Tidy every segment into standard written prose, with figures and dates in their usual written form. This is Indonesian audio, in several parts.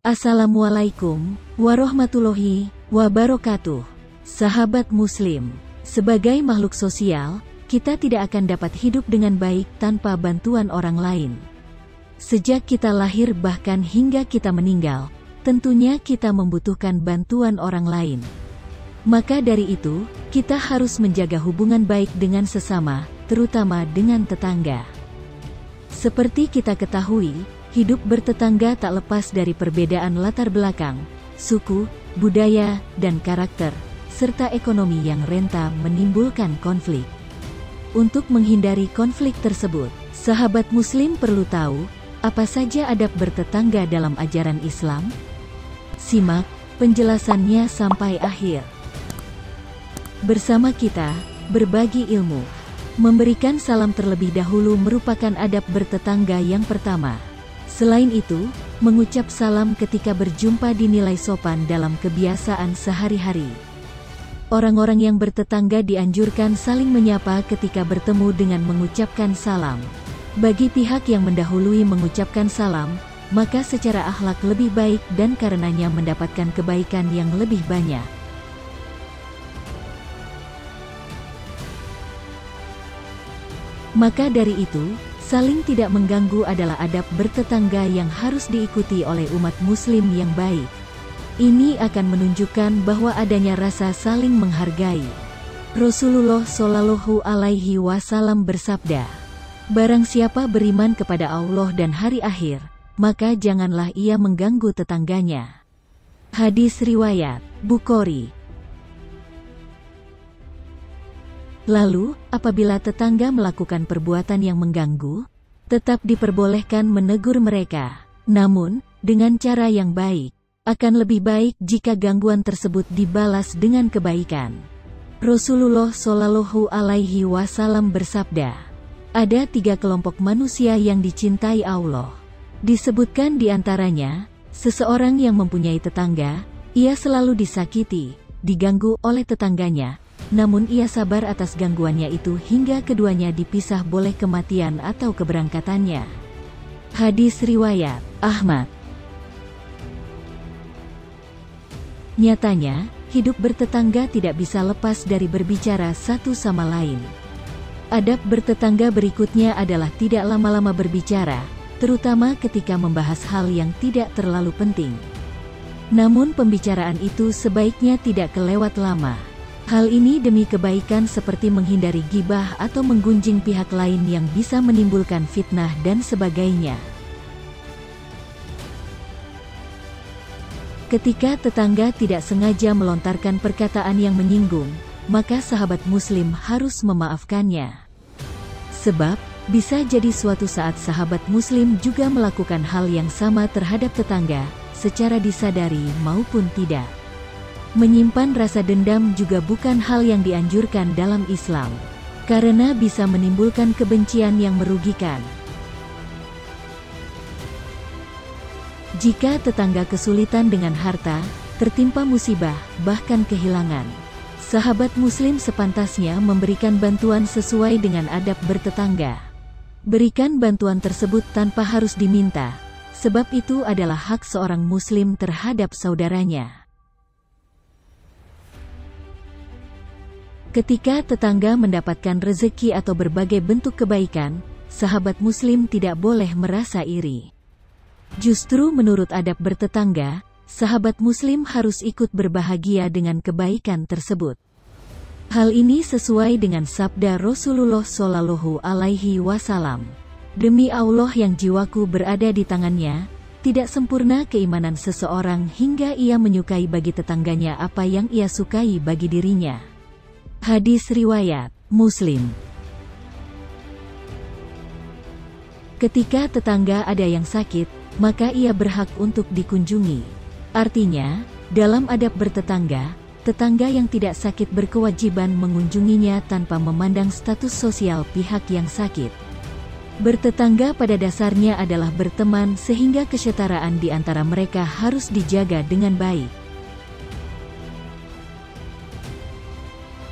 Assalamualaikum warahmatullahi wabarakatuh. Sahabat Muslim, sebagai makhluk sosial, kita tidak akan dapat hidup dengan baik tanpa bantuan orang lain. Sejak kita lahir bahkan hingga kita meninggal, tentunya kita membutuhkan bantuan orang lain. Maka dari itu, kita harus menjaga hubungan baik dengan sesama, terutama dengan tetangga. Seperti kita ketahui, hidup bertetangga tak lepas dari perbedaan latar belakang, suku, budaya, dan karakter, serta ekonomi yang rentan menimbulkan konflik. Untuk menghindari konflik tersebut, sahabat Muslim perlu tahu, apa saja adab bertetangga dalam ajaran Islam? Simak penjelasannya sampai akhir. Bersama kita, berbagi ilmu. Memberikan salam terlebih dahulu merupakan adab bertetangga yang pertama. Selain itu, mengucap salam ketika berjumpa dinilai sopan dalam kebiasaan sehari-hari. Orang-orang yang bertetangga dianjurkan saling menyapa ketika bertemu dengan mengucapkan salam. Bagi pihak yang mendahului mengucapkan salam, maka secara akhlak lebih baik dan karenanya mendapatkan kebaikan yang lebih banyak. Maka dari itu, saling tidak mengganggu adalah adab bertetangga yang harus diikuti oleh umat Muslim yang baik. Ini akan menunjukkan bahwa adanya rasa saling menghargai. Rasulullah Shallallahu Alaihi Wasallam bersabda, "Barang siapa beriman kepada Allah dan hari akhir, maka janganlah ia mengganggu tetangganya." Hadis riwayat Bukhari. Lalu, apabila tetangga melakukan perbuatan yang mengganggu, tetap diperbolehkan menegur mereka. Namun, dengan cara yang baik. Akan lebih baik jika gangguan tersebut dibalas dengan kebaikan. Rasulullah Shallallahu Alaihi Wasallam bersabda, "Ada 3 kelompok manusia yang dicintai Allah. Disebutkan di antaranya, seseorang yang mempunyai tetangga, ia selalu disakiti, diganggu oleh tetangganya. Namun ia sabar atas gangguannya itu hingga keduanya dipisah boleh kematian atau keberangkatannya." Hadis riwayat Ahmad. Nyatanya, hidup bertetangga tidak bisa lepas dari berbicara satu sama lain. Adab bertetangga berikutnya adalah tidak lama-lama berbicara, terutama ketika membahas hal yang tidak terlalu penting. Namun pembicaraan itu sebaiknya tidak kelewat lama. Hal ini demi kebaikan seperti menghindari ghibah atau menggunjing pihak lain yang bisa menimbulkan fitnah dan sebagainya. Ketika tetangga tidak sengaja melontarkan perkataan yang menyinggung, maka sahabat Muslim harus memaafkannya. Sebab, bisa jadi suatu saat sahabat Muslim juga melakukan hal yang sama terhadap tetangga, secara disadari maupun tidak. Menyimpan rasa dendam juga bukan hal yang dianjurkan dalam Islam, karena bisa menimbulkan kebencian yang merugikan. Jika tetangga kesulitan dengan harta, tertimpa musibah, bahkan kehilangan, sahabat Muslim sepantasnya memberikan bantuan sesuai dengan adab bertetangga. Berikan bantuan tersebut tanpa harus diminta, sebab itu adalah hak seorang Muslim terhadap saudaranya. Ketika tetangga mendapatkan rezeki atau berbagai bentuk kebaikan, sahabat Muslim tidak boleh merasa iri. Justru menurut adab bertetangga, sahabat Muslim harus ikut berbahagia dengan kebaikan tersebut. Hal ini sesuai dengan sabda Rasulullah Shallallahu Alaihi Wasallam, "Demi Allah yang jiwaku berada di tangannya, tidak sempurna keimanan seseorang hingga ia menyukai bagi tetangganya apa yang ia sukai bagi dirinya." Hadis riwayat Muslim. Ketika tetangga ada yang sakit, maka ia berhak untuk dikunjungi. Artinya, dalam adab bertetangga, tetangga yang tidak sakit berkewajiban mengunjunginya tanpa memandang status sosial pihak yang sakit. Bertetangga pada dasarnya adalah berteman sehingga kesetaraan di antara mereka harus dijaga dengan baik.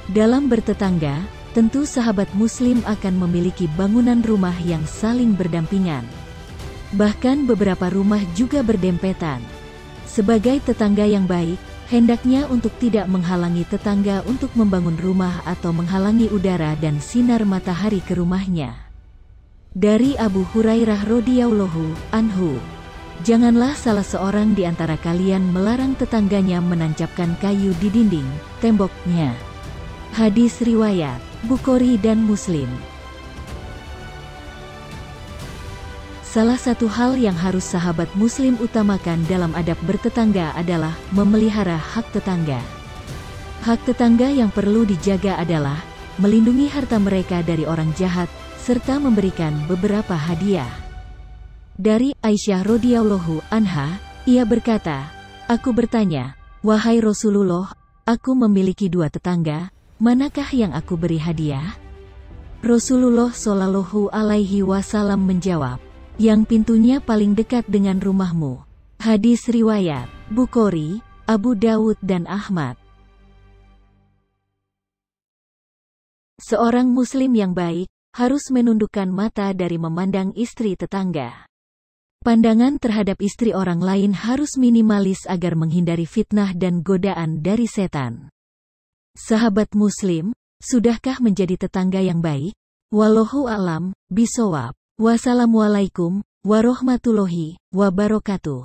Dalam bertetangga, tentu sahabat Muslim akan memiliki bangunan rumah yang saling berdampingan. Bahkan beberapa rumah juga berdempetan. Sebagai tetangga yang baik, hendaknya untuk tidak menghalangi tetangga untuk membangun rumah atau menghalangi udara dan sinar matahari ke rumahnya. Dari Abu Hurairah radhiyallahu anhu, janganlah salah seorang di antara kalian melarang tetangganya menancapkan kayu di dinding, temboknya. Hadis riwayat Bukhari dan Muslim. Salah satu hal yang harus sahabat Muslim utamakan dalam adab bertetangga adalah memelihara hak tetangga. Hak tetangga yang perlu dijaga adalah melindungi harta mereka dari orang jahat, serta memberikan beberapa hadiah. Dari Aisyah radhiyallahu anha, ia berkata, "Aku bertanya, wahai Rasulullah, aku memiliki 2 tetangga, manakah yang aku beri hadiah?" Rasulullah shallallahu alaihi wasallam menjawab, "Yang pintunya paling dekat dengan rumahmu." Hadis riwayat Bukhari, Abu Dawud dan Ahmad. Seorang muslim yang baik harus menundukkan mata dari memandang istri tetangga. Pandangan terhadap istri orang lain harus minimalis agar menghindari fitnah dan godaan dari setan. Sahabat muslim, sudahkah menjadi tetangga yang baik? Wallahu a'lam bishawab. Wassalamualaikum warahmatullahi wabarakatuh.